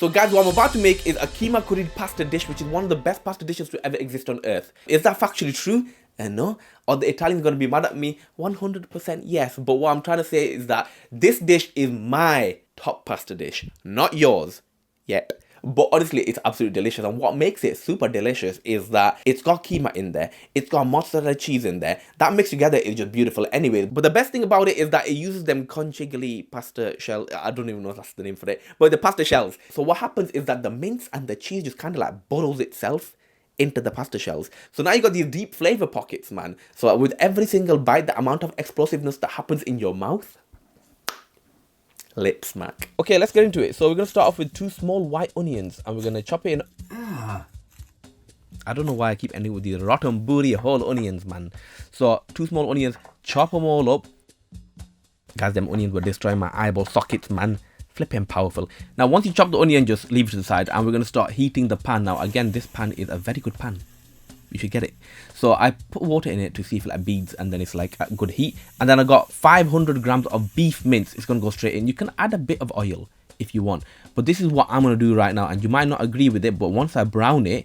So guys, what I'm about to make is a Keema curried pasta dish, which is one of the best pasta dishes to ever exist on earth. Is that factually true? No. Or the Italians going to be mad at me? 100% yes. But what I'm trying to say is that this dish is my top pasta dish, not yours. Yep. But honestly, it's absolutely delicious. And what makes it super delicious is that it's got Kima in there. It's got mozzarella cheese in there. That mixed together is just beautiful anyway. But the best thing about it is that it uses them conchigli pasta shell. I don't even know if that's the name for it. But the pasta shells. So what happens is that the mince and the cheese just kind of like burrows itself into the pasta shells. So now you got these deep flavor pockets, man. So with every single bite, the amount of explosiveness that happens in your mouth, lip smack. Okay, let's get into it. So we're gonna start off with 2 small white onions, and we're gonna chop it in. I don't know why I keep ending with these rotten booty whole onions, man. So 2 small onions, chop them all up. Guys, them onions were destroying my eyeball sockets, man. Flipping powerful. Now once you chop the onion, just leave it to the side, and we're gonna start heating the pan. Now again, this pan is a very good pan. You should get it. So I put water in it to see if it like beads, and then it's like at good heat. And then I got 500 grams of beef mince. It's gonna go straight in. You can add a bit of oil if you want, but this is what I'm gonna do right now. And you might not agree with it, but once I brown it,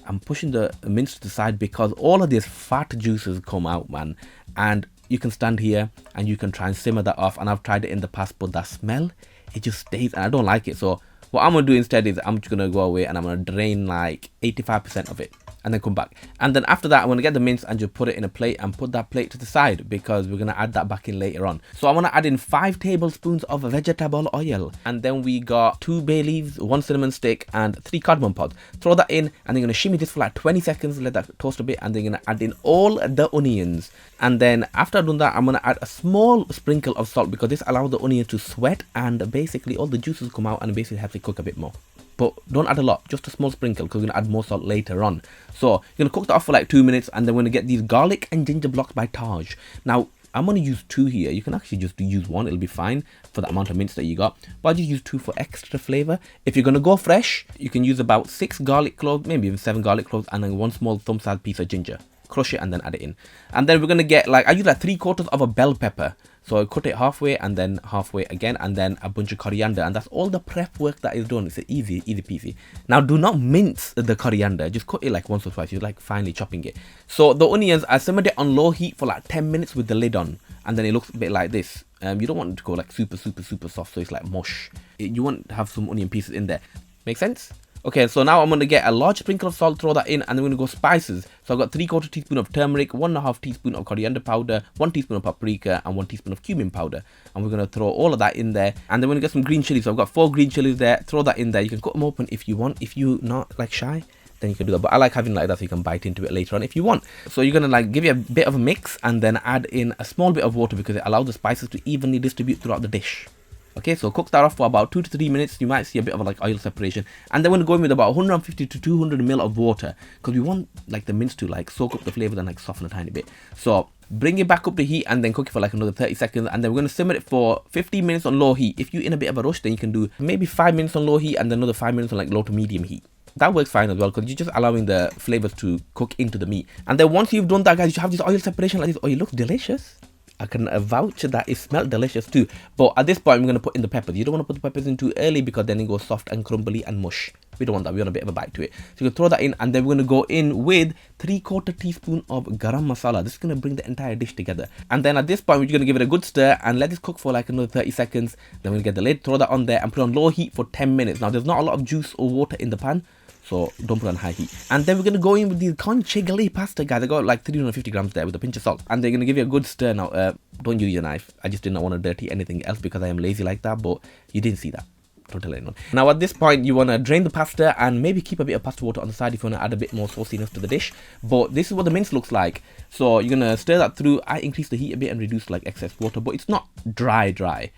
I'm pushing the mince to the side because all of these fat juices come out, man. And you can stand here and you can try and simmer that off. And I've tried it in the past, but that smell, it just stays, and I don't like it. So what I'm gonna do instead is I'm just gonna go away and I'm gonna drain like 85% of it, and then come back. And then after that, I'm gonna get the mince and just put it in a plate and put that plate to the side because we're gonna add that back in later on. So I wanna add in 5 tablespoons of vegetable oil, and then we got 2 bay leaves, 1 cinnamon stick, and 3 cardamom pods. Throw that in, and then you're gonna shimmy this for like 20 seconds, let that toast a bit, and then you're gonna add in all the onions. And then after I've done that, I'm gonna add a small sprinkle of salt because this allows the onions to sweat, and basically all the juices come out, and it basically helps it cook a bit more. But don't add a lot, just a small sprinkle, because we're going to add more salt later on. So you're going to cook that off for like 2 minutes, and then we're going to get these garlic and ginger blocks by Taj. Now I'm going to use 2 here. You can actually just use 1, it'll be fine for the amount of mince that you got, but I'll just use 2 for extra flavor. If you're going to go fresh, you can use about 6 garlic cloves, maybe even 7 garlic cloves, and then 1 small thumb sized piece of ginger. Crush it and then add it in. And then we're going to get like, I use like 3/4 of a bell pepper. So I cut it halfway and then halfway again, and then a bunch of coriander, and that's all the prep work that is done. It's easy peasy. Now do not mince the coriander, just cut it like once or twice. You're like finely chopping it. So the onions, I simmered it on low heat for like 10 minutes with the lid on, and then it looks a bit like this. You don't want it to go like super soft, so it's like mush. You want to have some onion pieces in there. Make sense? Okay, so now I'm going to get a large sprinkle of salt, throw that in, and then we're going to go spices. So I've got 3/4 teaspoon of turmeric, 1.5 teaspoon of coriander powder, 1 teaspoon of paprika, and 1 teaspoon of cumin powder. And we're going to throw all of that in there. And then we're going to get some green chilies. So I've got 4 green chilies there. Throw that in there. You can cut them open if you want. If you're not like shy, then you can do that. But I like having it like that so you can bite into it later on if you want. So you're going to like give it a bit of a mix and then add in a small bit of water because it allows the spices to evenly distribute throughout the dish. Okay, so cook that off for about 2 to 3 minutes. You might see a bit of like oil separation, and then we're going to go in with about 150 to 200 ml of water because we want like the mince to like soak up the flavor and like soften a tiny bit. So bring it back up to heat and then cook it for like another 30 seconds, and then we're going to simmer it for 15 minutes on low heat. If you're in a bit of a rush, then you can do maybe 5 minutes on low heat and then another 5 minutes on like low to medium heat. That works fine as well because you're just allowing the flavors to cook into the meat. And then once you've done that, guys, you have this oil separation like this. Oh, it looks delicious. I can vouch that it smelled delicious too. But at this point, I'm going to put in the peppers. You don't want to put the peppers in too early because then it goes soft and crumbly and mush. We don't want that. We want a bit of a bite to it. So you can throw that in, and then we're going to go in with 3/4 teaspoon of garam masala. This is going to bring the entire dish together. And then at this point, we're going to give it a good stir and let this cook for like another 30 seconds. Then we're going to get the lid, throw that on there, and put it on low heat for 10 minutes. Now, there's not a lot of juice or water in the pan, so don't put it on high heat. And then we're going to go in with these conchigli pasta, guys. I got like 350 grams there with a pinch of salt. And they're going to give you a good stir. Now, don't use your knife. I just did not want to dirty anything else because I am lazy like that, but you didn't see that. Don't tell anyone. Now at this point, you want to drain the pasta and maybe keep a bit of pasta water on the side if you want to add a bit more sauciness to the dish. But this is what the mince looks like. So you're going to stir that through. I increase the heat a bit and reduce like excess water, but it's not dry.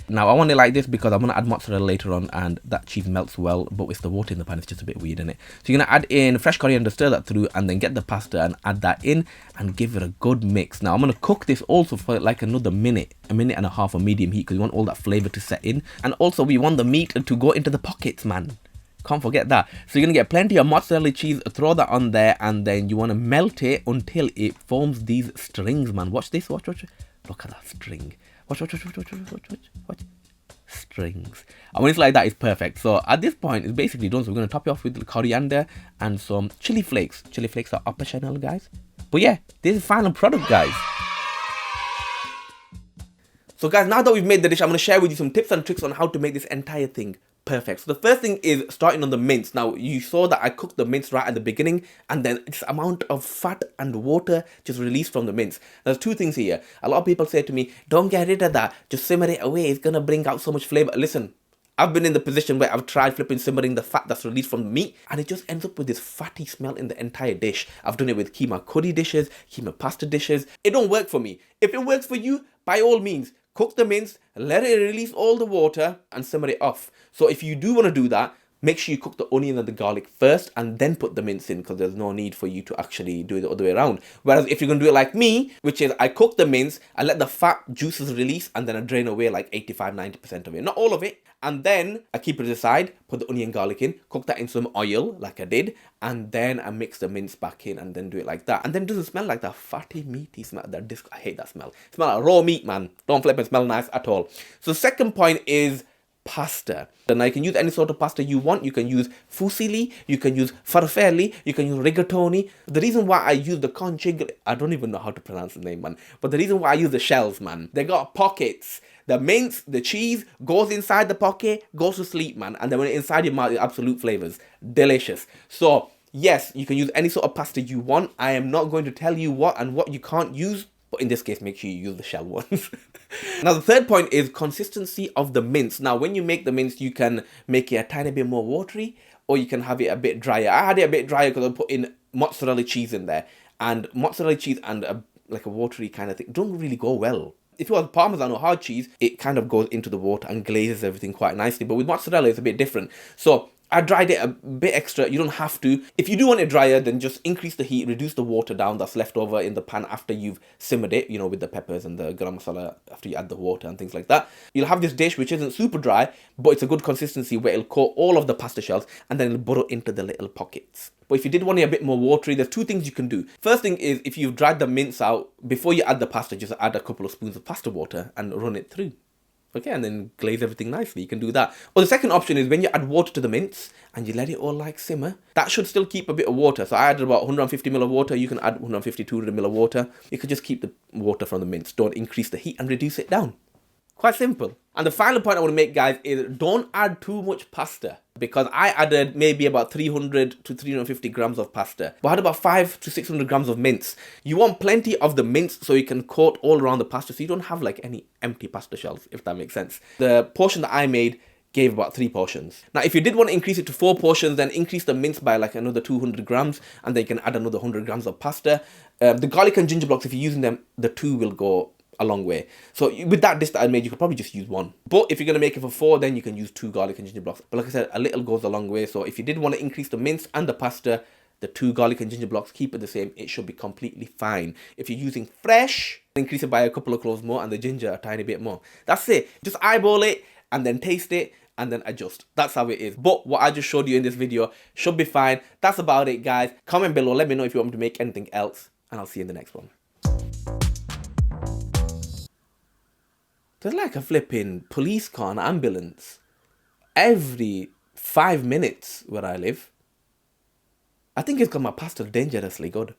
Now I want it like this because I'm going to add mozzarella later on and that cheese melts well, but with the water in the pan, it's just a bit weird, isn't it? So you're going to add in fresh coriander, stir that through, and then get the pasta and add that in and give it a good mix. Now I'm going to cook this also for like another minute and a half on medium heat because we want all that flavor to set in. And also we want the meat to go into the pockets, man. Can't forget that. So you're going to get plenty of mozzarella cheese, throw that on there, and then you want to melt it until it forms these strings, man. Watch this, watch. Look at that string. Watch. strings. And when it's like that, it's perfect. So at this point, it's basically done. So we're going to top it off with the coriander and some chili flakes. Chili flakes are optional, guys. But yeah, this is the final product, guys. So guys, now that we've made the dish, I'm going to share with you some tips and tricks on how to make this entire thing perfect. So the first thing is starting on the mince. Now you saw that I cooked the mince right at the beginning, and then this amount of fat and water just released from the mince. There's two things here. A lot of people say to me, don't get rid of that, just simmer it away, it's going to bring out so much flavor. Listen, I've been in the position where I've tried flipping simmering the fat that's released from the meat, and it just ends up with this fatty smell in the entire dish. I've done it with keema curry dishes, keema pasta dishes. It don't work for me. If it works for you, by all means, cook the mince, let it release all the water and simmer it off. So if you do want to do that, make sure you cook the onion and the garlic first and then put the mince in, because there's no need for you to actually do it the other way around. Whereas if you're going to do it like me, which is I cook the mince, I let the fat juices release, and then I drain away like 85-90% of it. Not all of it. And then I keep it aside, put the onion garlic in, cook that in some oil like I did, and then I mix the mince back in and then do it like that. And then it doesn't smell like that fatty, meaty smell. I hate that smell. It smells like raw meat, man. Don't flip and smell nice at all. So second point is pasta. Now you can use any sort of pasta you want. You can use fusilli, you can use farfalle, you can use rigatoni. The reason why I use the conchigli, I don't even know how to pronounce the name, man. But the reason why I use the shells, man, they got pockets. The mince, the cheese goes inside the pocket, goes to sleep, man. And then when it's inside your mouth, it's absolute flavors. Delicious. So yes, you can use any sort of pasta you want. I am not going to tell you what and what you can't use, but in this case, make sure you use the shell ones. Now, the third point is consistency of the mince. Now, when you make the mince, you can make it a tiny bit more watery, or you can have it a bit drier. I had it a bit drier because I put in mozzarella cheese in there. And mozzarella cheese and like a watery kind of thing don't really go well. If it was Parmesan or hard cheese, it kind of goes into the water and glazes everything quite nicely. But with mozzarella, it's a bit different. So I dried it a bit extra. You don't have to. If you do want it drier, then just increase the heat, reduce the water down that's left over in the pan after you've simmered it, you know, with the peppers and the garam masala, after you add the water and things like that. You'll have this dish which isn't super dry, but it's a good consistency where it'll coat all of the pasta shells and then it'll burrow into the little pockets. But if you did want it a bit more watery, there's two things you can do. First thing is, if you've dried the mince out, before you add the pasta, just add a couple of spoons of pasta water and run it through. Okay, and then glaze everything nicely. You can do that. Or the second option is when you add water to the mince and you let it all like simmer, that should still keep a bit of water. So I added about 150 ml of water. You can add 150 to 200 ml of water. You could just keep the water from the mince. Don't increase the heat and reduce it down. Quite simple. And the final point I want to make, guys, is don't add too much pasta, because I added maybe about 300 to 350 grams of pasta, but I had about 500 to 600 grams of mince. You want plenty of the mince so you can coat all around the pasta, so you don't have like any empty pasta shells, if that makes sense. The portion that I made gave about 3 portions. Now, if you did want to increase it to 4 portions, then increase the mince by like another 200 grams, and then you can add another 100 grams of pasta. The garlic and ginger blocks, if you're using them, the 2 will go a long way. So with that dish that I made, you could probably just use 1. But if you're going to make it for 4, then you can use 2 garlic and ginger blocks. But like I said, a little goes a long way. So if you did want to increase the mince and the pasta, the 2 garlic and ginger blocks, keep it the same. It should be completely fine. If you're using fresh, increase it by a couple of cloves more and the ginger a tiny bit more. That's it. Just eyeball it and then taste it and then adjust. That's how it is. But what I just showed you in this video should be fine. That's about it, guys. Comment below. Let me know if you want me to make anything else, and I'll see you in the next one. There's like a flipping police car and ambulance every 5 minutes where I live. I think it's because my pasta's dangerously good.